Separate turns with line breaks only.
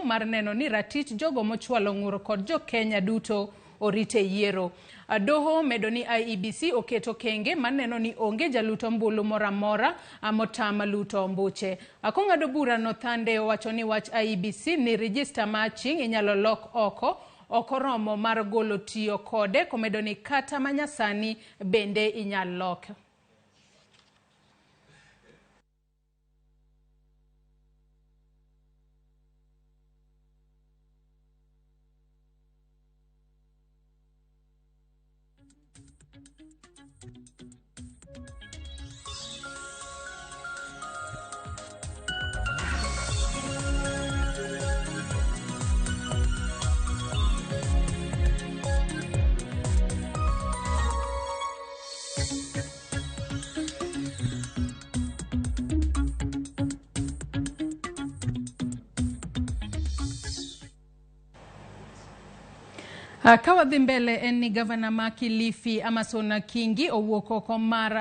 mar neno ni ratich jogo mochwalo ng'ur kod jo Kenya duto orite yiero. Doho medo ni IEBC oketo kenge maneno ni onge jaluto mbulu moramora motama luto ombuche. Akong'ado bura no thande owacho ni wach IEBC ni Rijista matching inyalo lok okoromo mar golo tiyo kode, komedo ni kata ma Nyasani bende inyal lok. Kawadhi mbele en ni gavana ma Kilifi Amason Kingi owuok oko mar